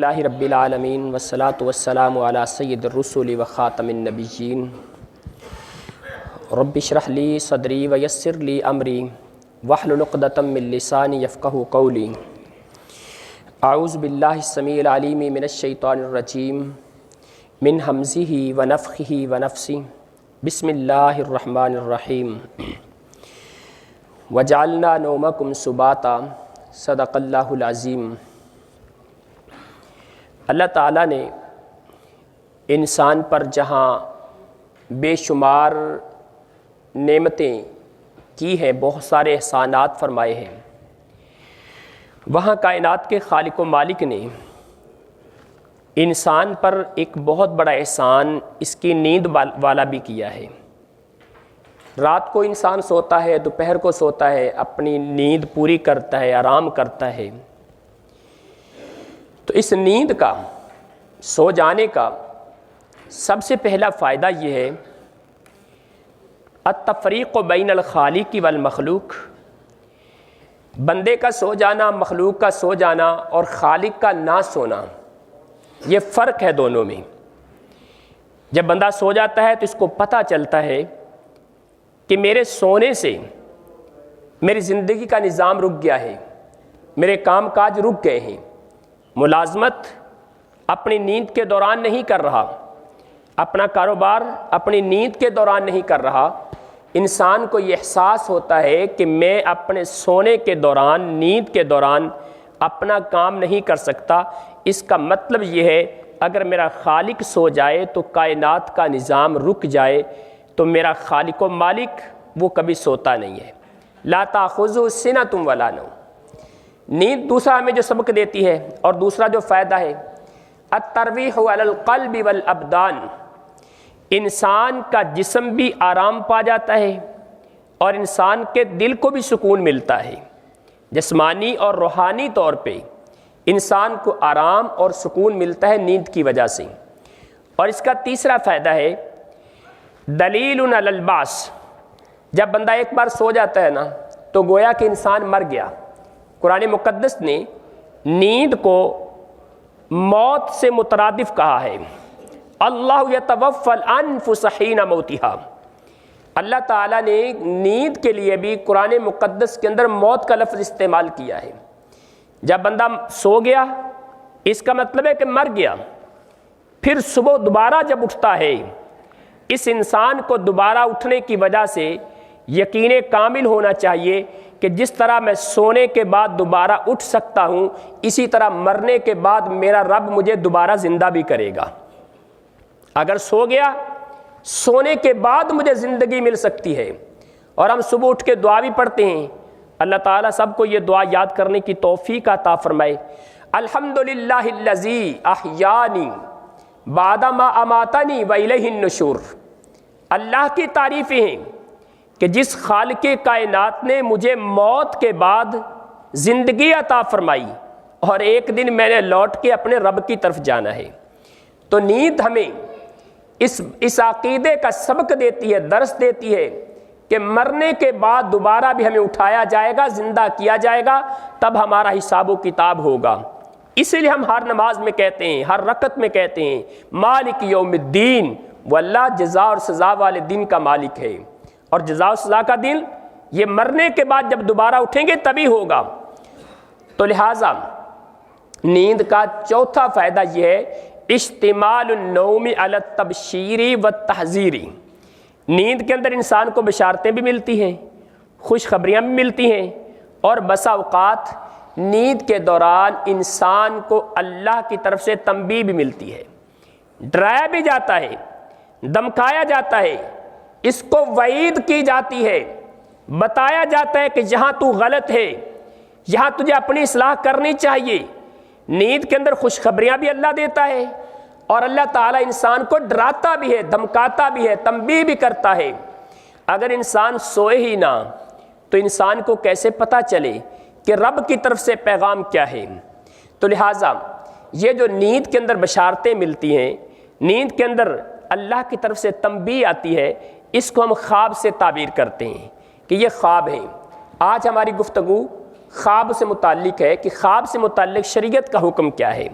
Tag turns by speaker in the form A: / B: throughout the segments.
A: للہ رب العالمین والصلاة والسلام علی سید الرسل و خاتم النبیین رب اشرح لی صدری ویسر لی امری واحلل عقدۃ من لسانی یفقہوا قولی اعوذ باللہ السمیع العلیم من الشیطان الرجیم من ہمزہ ونفخہ ونفثہ بسم اللہ الرحمن الرحیم وجعلنا نومکم سباتا صدق اللہ العظیم۔ اللہ تعالیٰ نے انسان پر جہاں بے شمار نعمتیں کی ہیں، بہت سارے احسانات فرمائے ہیں، وہاں کائنات کے خالق و مالک نے انسان پر ایک بہت بڑا احسان اس کی نیند والا بھی کیا ہے۔ رات کو انسان سوتا ہے، دوپہر کو سوتا ہے، اپنی نیند پوری کرتا ہے، آرام کرتا ہے۔ تو اس نیند کا، سو جانے کا سب سے پہلا فائدہ یہ ہے التفریق بین الخالق والمخلوق، بندے کا سو جانا، مخلوق کا سو جانا اور خالق کا نہ سونا، یہ فرق ہے دونوں میں۔ جب بندہ سو جاتا ہے تو اس کو پتہ چلتا ہے کہ میرے سونے سے میری زندگی کا نظام رک گیا ہے، میرے کام کاج رک گئے ہیں، ملازمت اپنی نیند کے دوران نہیں کر رہا، اپنا کاروبار اپنی نیند کے دوران نہیں کر رہا۔ انسان کو یہ احساس ہوتا ہے کہ میں اپنے سونے کے دوران، نیند کے دوران اپنا کام نہیں کر سکتا۔ اس کا مطلب یہ ہے اگر میرا خالق سو جائے تو کائنات کا نظام رک جائے، تو میرا خالق و مالک وہ کبھی سوتا نہیں ہے۔ لا تأخذہ سنۃ ولا نوم۔ نیند دوسرا ہمیں جو سبق دیتی ہے اور دوسرا جو فائدہ ہے الترویح علی القلب والابدان، انسان کا جسم بھی آرام پا جاتا ہے اور انسان کے دل کو بھی سکون ملتا ہے۔ جسمانی اور روحانی طور پہ انسان کو آرام اور سکون ملتا ہے نیند کی وجہ سے۔ اور اس کا تیسرا فائدہ ہے دلیل علی البعث، جب بندہ ایک بار سو جاتا ہے نا تو گویا کہ انسان مر گیا۔ قرآن مقدس نے نیند کو موت سے مترادف کہا ہے۔ اللہ یتوفی الانفس حین موتہا، اللہ تعالیٰ نے نیند کے لیے بھی قرآن مقدس کے اندر موت کا لفظ استعمال کیا ہے۔ جب بندہ سو گیا اس کا مطلب ہے کہ مر گیا، پھر صبح دوبارہ جب اٹھتا ہے، اس انسان کو دوبارہ اٹھنے کی وجہ سے یقین کامل ہونا چاہیے کہ جس طرح میں سونے کے بعد دوبارہ اٹھ سکتا ہوں، اسی طرح مرنے کے بعد میرا رب مجھے دوبارہ زندہ بھی کرے گا۔ اگر سو گیا، سونے کے بعد مجھے زندگی مل سکتی ہے۔ اور ہم صبح اٹھ کے دعا بھی پڑھتے ہیں، اللہ تعالیٰ سب کو یہ دعا یاد کرنے کی توفیق عطا فرمائے۔ الحمدللہ الذی احیانی بعد ما اماتنی والیہ النشور، اللہ کی تعریفیں ہیں کہ جس خالق کائنات نے مجھے موت کے بعد زندگی عطا فرمائی اور ایک دن میں نے لوٹ کے اپنے رب کی طرف جانا ہے۔ تو نیند ہمیں اس عقیدے کا سبق دیتی ہے، درس دیتی ہے کہ مرنے کے بعد دوبارہ بھی ہمیں اٹھایا جائے گا، زندہ کیا جائے گا، تب ہمارا حساب و کتاب ہوگا۔ اسی لیے ہم ہر نماز میں کہتے ہیں، ہر رکعت میں کہتے ہیں مالک یوم الدین، وہ اللہ جزا اور سزا والے دن کا مالک ہے۔ اور جزا و سزا کا دن یہ مرنے کے بعد جب دوبارہ اٹھیں گے تبھی ہوگا۔ تو لہٰذا نیند کا چوتھا فائدہ یہ ہے اشتمال النوم علی التبشیر والتحذیر، نیند کے اندر انسان کو بشارتیں بھی ملتی ہیں، خوشخبریاں بھی ملتی ہیں، اور بسا اوقات نیند کے دوران انسان کو اللہ کی طرف سے تنبیہ بھی ملتی ہے، ڈرایا بھی جاتا ہے، دمکایا جاتا ہے، اس کو وعید کی جاتی ہے، بتایا جاتا ہے کہ جہاں تو غلط ہے، یہاں تجھے اپنی اصلاح کرنی چاہیے۔ نیند کے اندر خوشخبریاں بھی اللہ دیتا ہے اور اللہ تعالیٰ انسان کو ڈراتا بھی ہے، دھمکاتا بھی ہے، تنبیہ بھی کرتا ہے۔ اگر انسان سوئے ہی نہ تو انسان کو کیسے پتہ چلے کہ رب کی طرف سے پیغام کیا ہے؟ تو لہٰذا یہ جو نیند کے اندر بشارتیں ملتی ہیں، نیند کے اندر اللہ کی طرف سے تنبیہ آتی ہے، اس کو ہم خواب سے تعبیر کرتے ہیں کہ یہ خواب ہے۔ آج ہماری گفتگو خواب سے متعلق ہے کہ خواب سے متعلق شریعت کا حکم کیا ہے۔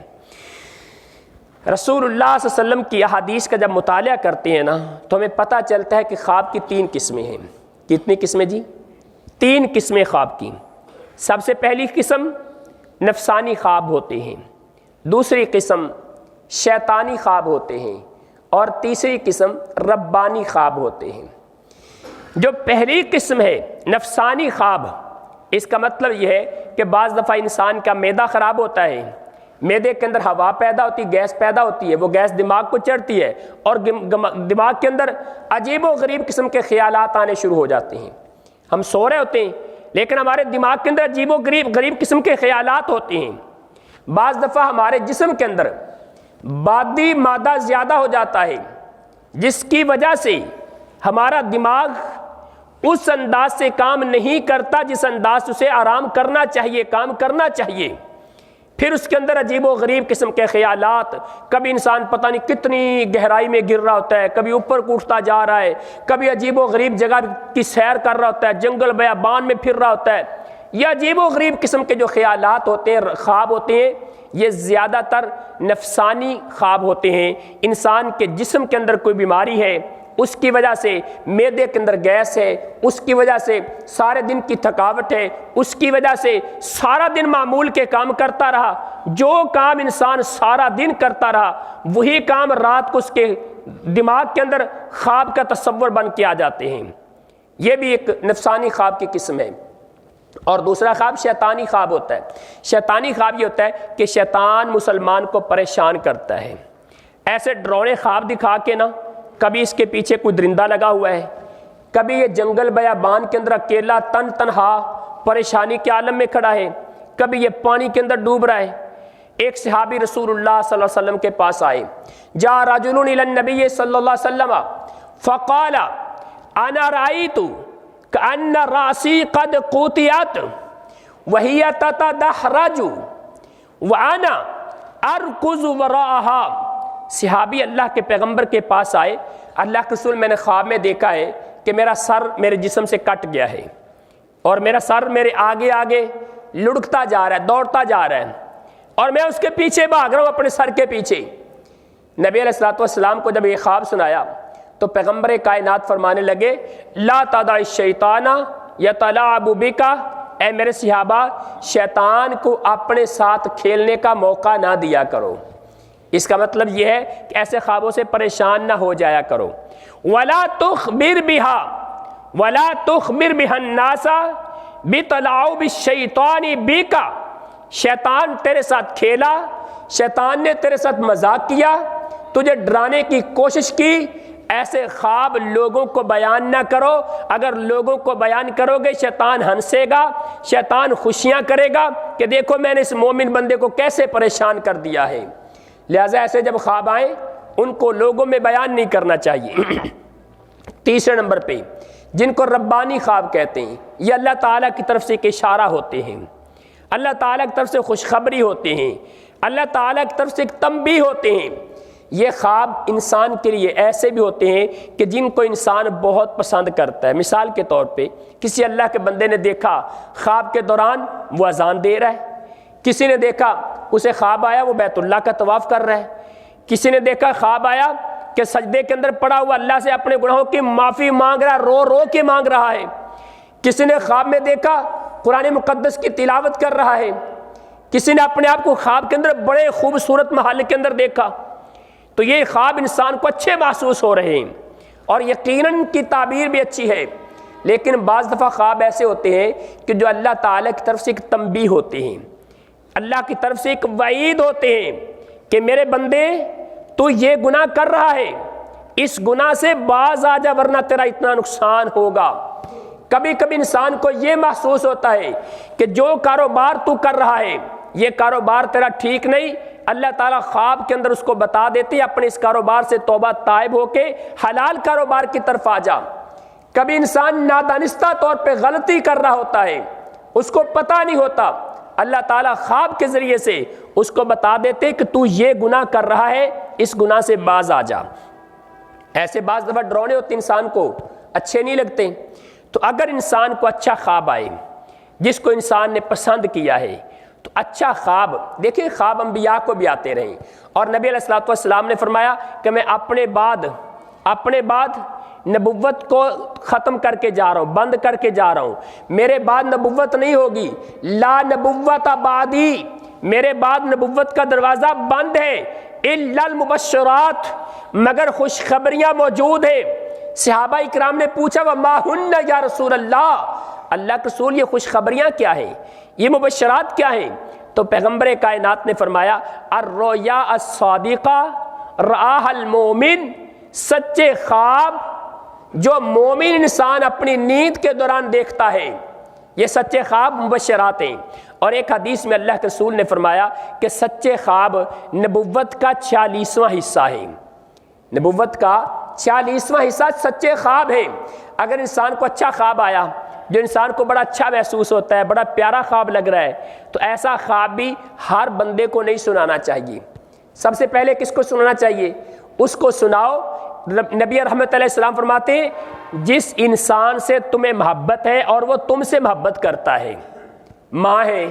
A: رسول اللہ صلی اللہ علیہ وسلم کی احادیث کا جب مطالعہ کرتے ہیں نا تو ہمیں پتہ چلتا ہے کہ خواب کی 3 قسمیں ہیں۔ کتنی قسمیں جی؟ 3 قسمیں خواب کی۔ سب سے پہلی قسم نفسانی خواب ہوتے ہیں، دوسری قسم شیطانی خواب ہوتے ہیں، اور تیسری قسم ربانی خواب ہوتے ہیں۔ جو پہلی قسم ہے نفسانی خواب، اس کا مطلب یہ ہے کہ بعض دفعہ انسان کا معدہ خراب ہوتا ہے، معدے کے اندر ہوا پیدا ہوتی ہے، گیس پیدا ہوتی ہے، وہ گیس دماغ کو چڑھتی ہے اور دماغ کے اندر عجیب و غریب قسم کے خیالات آنے شروع ہو جاتے ہیں۔ ہم سو رہے ہوتے ہیں لیکن ہمارے دماغ کے اندر عجیب و غریب قسم کے خیالات ہوتے ہیں۔ بعض دفعہ ہمارے جسم کے اندر بادی مادہ زیادہ ہو جاتا ہے، جس کی وجہ سے ہمارا دماغ اس انداز سے کام نہیں کرتا جس انداز سے اسے آرام کرنا چاہیے، کام کرنا چاہیے۔ پھر اس کے اندر عجیب و غریب قسم کے خیالات، کبھی انسان پتہ نہیں کتنی گہرائی میں گر رہا ہوتا ہے، کبھی اوپر اٹھتا جا رہا ہے، کبھی عجیب و غریب جگہ کی سیر کر رہا ہوتا ہے، جنگل بیابان میں پھر رہا ہوتا ہے۔ یہ عجیب و غریب قسم کے جو خیالات ہوتے ہیں، خواب ہوتے ہیں، یہ زیادہ تر نفسانی خواب ہوتے ہیں۔ انسان کے جسم کے اندر کوئی بیماری ہے، اس کی وجہ سے معدے کے اندر گیس ہے، اس کی وجہ سے سارے دن کی تھکاوٹ ہے، اس کی وجہ سے سارا دن معمول کے کام کرتا رہا، جو کام انسان سارا دن کرتا رہا وہی کام رات کو اس کے دماغ کے اندر خواب کا تصور بن کے آ جاتے ہیں۔ یہ بھی ایک نفسانی خواب کی قسم ہے۔ اور دوسرا خواب شیطانی خواب ہوتا ہے۔ شیطانی خواب یہ ہوتا ہے کہ شیطان مسلمان کو پریشان کرتا ہے، ایسے ڈرونے خواب دکھا کے نا، کبھی اس کے پیچھے کوئی درندہ لگا ہوا ہے، کبھی یہ جنگل بیابان کے اندر اکیلا تنہا پریشانی کے عالم میں کھڑا ہے، کبھی یہ پانی کے اندر ڈوب رہا ہے۔ ایک صحابی رسول اللہ صلی اللہ علیہ وسلم کے پاس آئے، جاء رجل الی النبی صلی اللہ علیہ وسلم فقال انا رأیت کأن رأسی قد قوتیت وہی تتدحرج وانا ارکض وراءها۔ صحابی اللہ کے پیغمبر کے پاس آئے، اللہ کے رسول میں نے خواب میں دیکھا ہے کہ میرا سر میرے جسم سے کٹ گیا ہے اور میرا سر میرے آگے آگے لڑکتا جا رہا ہے، دوڑتا جا رہا ہے، اور میں اس کے پیچھے بھاگ رہا ہوں اپنے سر کے پیچھے۔ نبی علیہ السلام کو جب یہ خواب سنایا تو پیغمبر کائنات فرمانے لگے، لا تدع الشیطان یتلاعب بک، اے میرے صحابہ شیطان کو اپنے ساتھ کھیلنے کا موقع نہ دیا کرو۔ اس کا مطلب یہ ہے کہ ایسے خوابوں سے پریشان نہ ہو جایا کرو۔ وَلَا تُخْبِرْ بِهَا وَلَا تُخْبِرْ بِهَا النَّاسَ بِتَلَعُبِ الشَّيْطَانِ بِكَ، شیطان تیرے ساتھ کھیلا، شیطان نے تیرے ساتھ مذاق کیا، تجھے ڈرانے کی کوشش کی، ایسے خواب لوگوں کو بیان نہ کرو۔ اگر لوگوں کو بیان کرو گے شیطان ہنسے گا، شیطان خوشیاں کرے گا کہ دیکھو میں نے اس مومن بندے کو کیسے پریشان کر دیا ہے۔ لہٰذا ایسے جب خواب آئیں ان کو لوگوں میں بیان نہیں کرنا چاہیے۔ تیسرے نمبر پہ جن کو ربانی خواب کہتے ہیں، یہ اللہ تعالیٰ کی طرف سے ایک اشارہ ہوتے ہیں، اللہ تعالیٰ کی طرف سے خوشخبری ہوتے ہیں، اللہ تعالیٰ کی طرف سے ایک تنبیہ ہوتے ہیں۔ یہ خواب انسان کے لیے ایسے بھی ہوتے ہیں کہ جن کو انسان بہت پسند کرتا ہے۔ مثال کے طور پہ کسی اللہ کے بندے نے دیکھا خواب کے دوران وہ اذان دے رہا ہے، کسی نے دیکھا اسے خواب آیا وہ بیت اللہ کا طواف کر رہا ہے، کسی نے دیکھا خواب آیا کہ سجدے کے اندر پڑا ہوا اللہ سے اپنے گناہوں کی معافی مانگ رہا، رو رو کے مانگ رہا ہے، کسی نے خواب میں دیکھا قرآن مقدس کی تلاوت کر رہا ہے، کسی نے اپنے آپ کو خواب کے اندر بڑے خوبصورت محل کے اندر دیکھا۔ تو یہ خواب انسان کو اچھے محسوس ہو رہے ہیں اور یقیناً کی تعبیر بھی اچھی ہے، لیکن بعض دفعہ خواب ایسے ہوتے ہیں کہ جو اللہ تعالیٰ کی طرف سے ایک تنبیہ ہوتے ہیں، اللہ کی طرف سے ایک وعید ہوتے ہیں کہ میرے بندے تو یہ گناہ کر رہا ہے، اس گناہ سے باز آ جا ورنہ تیرا اتنا نقصان ہوگا۔ کبھی کبھی انسان کو یہ محسوس ہوتا ہے کہ جو کاروبار تو کر رہا ہے یہ کاروبار تیرا ٹھیک نہیں، اللہ تعالیٰ خواب کے اندر اس کو بتا دیتے ہیں اپنے اس کاروبار سے توبہ تائب ہو کے حلال کاروبار کی طرف آ جا۔ کبھی انسان نادانستہ طور پہ غلطی کر رہا ہوتا ہے، اس کو پتہ نہیں ہوتا، اللہ تعالیٰ خواب کے ذریعے سے اس کو بتا دیتے کہ تو یہ گناہ کر رہا ہے، اس گناہ سے باز آ جا۔ ایسے بعض دفعہ ڈرونے ہوتے انسان کو اچھے نہیں لگتے۔ تو اگر انسان کو اچھا خواب آئے جس کو انسان نے پسند کیا ہے تو اچھا خواب، دیکھیں خواب انبیاء کو بھی آتے رہیں، اور نبی علیہ الصلوۃ والسلام نے فرمایا کہ میں اپنے بعد نبوت کو ختم کر کے جا رہا ہوں، بند کر کے جا رہا ہوں، میرے بعد نبوت نہیں ہوگی، لا نبوت بعدی، میرے بعد نبوت کا دروازہ بند ہے، الا المبشرات، مگر خوشخبریاں موجود ہیں۔ صحابہ اکرام نے پوچھا وما ہن یا رسول اللہ، اللہ کے رسول یہ خوشخبریاں کیا ہیں، یہ مبشرات کیا ہیں؟ تو پیغمبر کائنات نے فرمایا الرؤیا الصادقہ رآہ المومن، سچے خواب جو مومن انسان اپنی نیند کے دوران دیکھتا ہے، یہ سچے خواب مبشرات ہیں۔ اور ایک حدیث میں اللہ کے رسول نے فرمایا کہ سچے خواب نبوت کا 46واں حصہ ہے، نبوت کا 46واں حصہ سچے خواب ہے۔ اگر انسان کو اچھا خواب آیا جو انسان کو بڑا اچھا محسوس ہوتا ہے، بڑا پیارا خواب لگ رہا ہے، تو ایسا خواب بھی ہر بندے کو نہیں سنانا چاہیے۔ سب سے پہلے کس کو سنانا چاہیے؟ اس کو سناؤ، نبی رحمت علیہ السلام فرماتے ہیں جس انسان سے تمہیں محبت ہے اور وہ تم سے محبت کرتا ہے، ماں ہے،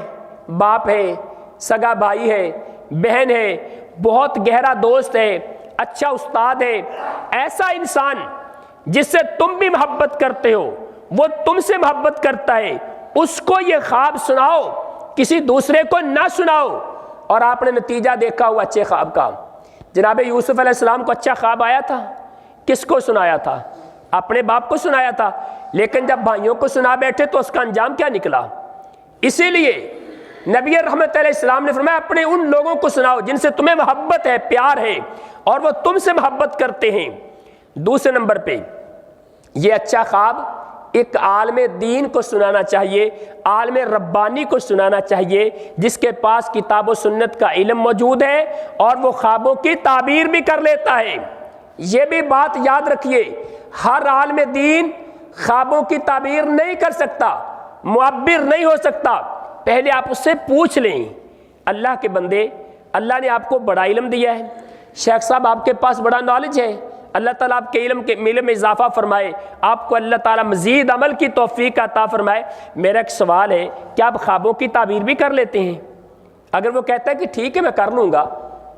A: باپ ہے، سگا بھائی ہے، بہن ہے، بہت گہرا دوست ہے، اچھا استاد ہے، ایسا انسان جس سے تم بھی محبت کرتے ہو وہ تم سے محبت کرتا ہے، اس کو یہ خواب سناؤ، کسی دوسرے کو نہ سناؤ۔ اور آپ نے نتیجہ دیکھا ہوا اچھے خواب کا، جناب یوسف علیہ السلام کو اچھا خواب آیا تھا، کس کو سنایا تھا؟ اپنے باپ کو سنایا تھا، لیکن جب بھائیوں کو سنا بیٹھے تو اس کا انجام کیا نکلا؟ اسی لیے نبی رحمت علیہ السلام نے فرمایا اپنے ان لوگوں کو سناؤ جن سے تمہیں محبت ہے، پیار ہے، اور وہ تم سے محبت کرتے ہیں۔ دوسرے نمبر پہ یہ اچھا خواب ایک عالم دین کو سنانا چاہیے، عالم ربانی کو سنانا چاہیے، جس کے پاس کتاب و سنت کا علم موجود ہے اور وہ خوابوں کی تعبیر بھی کر لیتا ہے۔ یہ بھی بات یاد رکھیے، ہر عالم دین خوابوں کی تعبیر نہیں کر سکتا، معبر نہیں ہو سکتا۔ پہلے آپ اس سے پوچھ لیں، اللہ کے بندے، اللہ نے آپ کو بڑا علم دیا ہے، شیخ صاحب آپ کے پاس بڑا نالج ہے، اللہ تعالیٰ آپ کے علم میں اضافہ فرمائے، آپ کو اللہ تعالیٰ مزید عمل کی توفیق عطا فرمائے۔ میرا ایک سوال ہے، کیا آپ خوابوں کی تعبیر بھی کر لیتے ہیں؟ اگر وہ کہتا ہے کہ ٹھیک ہے میں کر لوں گا،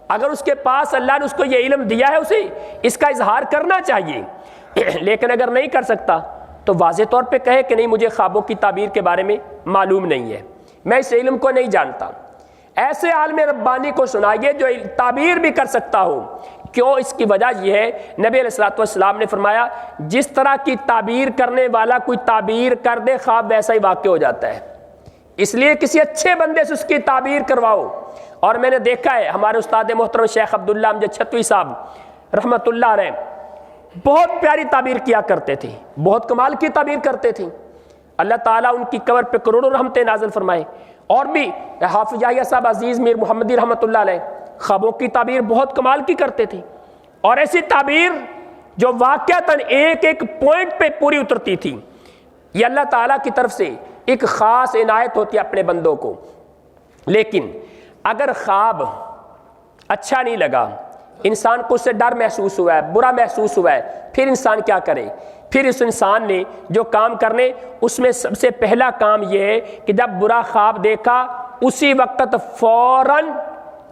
A: اگر اس کے پاس اللہ نے اس کو یہ علم دیا ہے، اسے اس کا اظہار کرنا چاہیے۔ لیکن اگر نہیں کر سکتا تو واضح طور پہ کہے کہ نہیں مجھے خوابوں کی تعبیر کے بارے میں معلوم نہیں ہے، میں اس علم کو نہیں جانتا۔ ایسے عالم ربانی کو سنائیے جو تعبیر بھی کر سکتا ہو۔ کیوں؟ اس کی وجہ یہ ہے نبی علیہ الصلوۃ والسلام نے فرمایا جس طرح کی تعبیر کرنے والا کوئی تعبیر کر دے خواب ویسا ہی واقع ہو جاتا ہے، اس لیے کسی اچھے بندے سے اس کی تعبیر کرواؤ۔ اور میں نے دیکھا ہے ہمارے استاد محترم شیخ عبداللہ امجد چھتوی صاحب رحمۃ اللہ علیہ بہت پیاری تعبیر کیا کرتے تھے، بہت کمال کی تعبیر کرتے تھے، اللہ تعالیٰ ان کی قبر پہ کروڑوں رحمتیں نازل فرمائے۔ اور بھی حافظ یحییٰ صاحب عزیز میر محمدی رحمۃ اللہ علیہ خوابوں کی تعبیر بہت کمال کی کرتے تھے، اور ایسی تعبیر جو واقعتاً ایک ایک پوائنٹ پہ پوری اترتی تھی۔ یہ اللہ تعالیٰ کی طرف سے ایک خاص عنایت ہوتی ہے اپنے بندوں کو۔ لیکن اگر خواب اچھا نہیں لگا، انسان کو اس سے ڈر محسوس ہوا ہے، برا محسوس ہوا ہے، پھر انسان کیا کرے؟ پھر اس انسان نے جو کام کرنے، اس میں سب سے پہلا کام یہ ہے کہ جب برا خواب دیکھا اسی وقت فوراً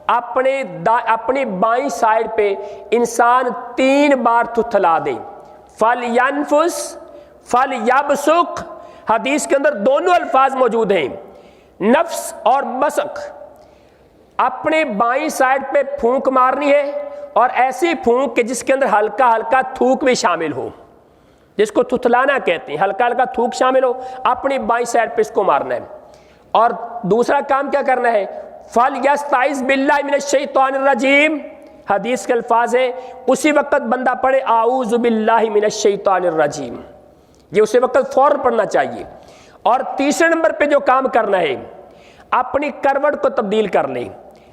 A: اپنی بائیں سائڈ پہ انسان 3 بار تھتلا دے، فَلْيَنْفُسْ فَلْيَبْصُقْ۔ حدیث کے اندر دونوں الفاظ موجود ہیں، نفس اور بصق۔ اپنے بائیں سائڈ پہ پھونک مارنی ہے، اور ایسی پھونک کہ جس کے اندر ہلکا ہلکا تھوک بھی شامل ہو، جس کو تھتلانا کہتے ہیں، ہلکا ہلکا تھوک شامل ہو، اپنی بائیں سائڈ پہ اس کو مارنا ہے۔ اور دوسرا کام کیا کرنا ہے؟ فَلْيَسْتَعِذْ بِاللَّهِ مِنَ الشَّيْطَانِ الرَّجِيمِ۔ حدیث کے الفاظ ہے اسی وقت بندہ پڑھے اعوذ باللہ من الشیطان الرجیم، یہ اسی وقت فوراً پڑھنا چاہیے۔ اور تیسرے نمبر پہ جو کام کرنا ہے، اپنی کروٹ کو تبدیل کر لیں۔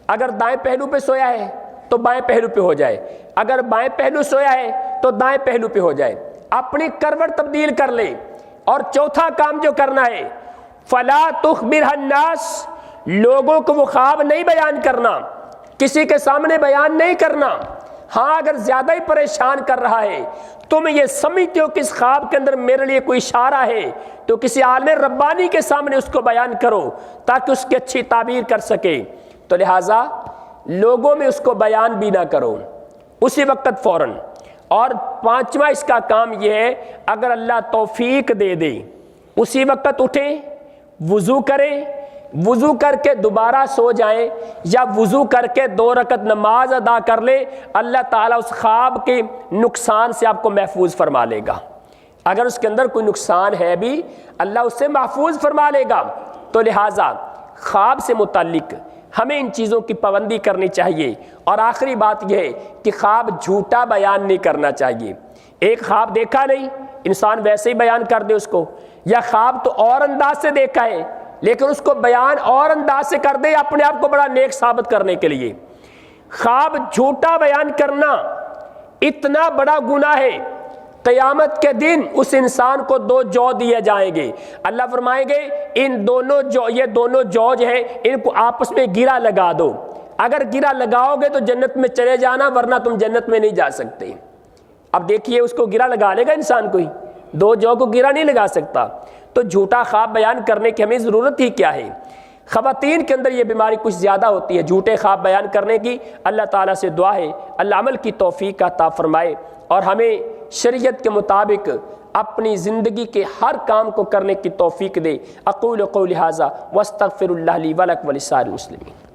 A: اگر دائیں پہلو پہ سویا ہے تو بائیں پہلو پہ ہو جائے، اگر بائیں پہلو سویا ہے تو دائیں پہلو پہ ہو جائے، اپنی کروٹ تبدیل کر لیں۔ اور چوتھا کام جو کرنا ہے، فَلَا تُخْبِرْهَا النَّاسِ، لوگوں کو وہ خواب نہیں بیان کرنا، کسی کے سامنے بیان نہیں کرنا، ہاں اگر زیادہ ہی پریشان کر رہا ہے، تم یہ سمجھتے ہو کہ اس خواب کے اندر میرے لیے کوئی اشارہ ہے، تو کسی عالم ربانی کے سامنے اس کو بیان کرو تاکہ اس کی اچھی تعبیر کر سکے۔ تو لہٰذا لوگوں میں اس کو بیان بھی نہ کرو اسی وقت فوراً۔ اور پانچواں اس کا کام یہ ہے، اگر اللہ توفیق دے دے اسی وقت اٹھیں، وضو کریں، وضو کر کے دوبارہ سو جائیں، یا وضو کر کے 2 رکعت نماز ادا کر لیں، اللہ تعالیٰ اس خواب کے نقصان سے آپ کو محفوظ فرما لے گا۔ اگر اس کے اندر کوئی نقصان ہے بھی، اللہ اس سے محفوظ فرما لے گا۔ تو لہٰذا خواب سے متعلق ہمیں ان چیزوں کی پابندی کرنی چاہیے۔ اور آخری بات یہ ہے کہ خواب جھوٹا بیان نہیں کرنا چاہیے۔ ایک خواب دیکھا نہیں، انسان ویسے ہی بیان کر دے اس کو، یا خواب تو اور انداز سے دیکھا ہے لیکن اس کو بیان اور انداز سے کر دے اپنے آپ کو بڑا نیک ثابت کرنے کے لیے۔ خواب جھوٹا بیان کرنا اتنا بڑا گناہ ہے، قیامت کے دن اس انسان کو 2 جو دیے جائیں گے۔ اللہ فرمائیں گے یہ دونوں جوج ہیں، ان کو آپس میں گرا لگا دو، اگر گرا لگاؤ گے تو جنت میں چلے جانا، ورنہ تم جنت میں نہیں جا سکتے۔ اب دیکھیے اس کو گرا لگا لے گا انسان کوئی، 2 جو کو گرا نہیں لگا سکتا۔ تو جھوٹا خواب بیان کرنے کی ہمیں ضرورت ہی کیا ہے؟ خواتین کے اندر یہ بیماری کچھ زیادہ ہوتی ہے جھوٹے خواب بیان کرنے کی۔ اللہ تعالیٰ سے دعا ہے اللہ عمل کی توفیق عطا فرمائے اور ہمیں شریعت کے مطابق اپنی زندگی کے ہر کام کو کرنے کی توفیق دے۔ اقول قولی ھذا واستغفر اللہ لی ولکم ولسائر المسلمین۔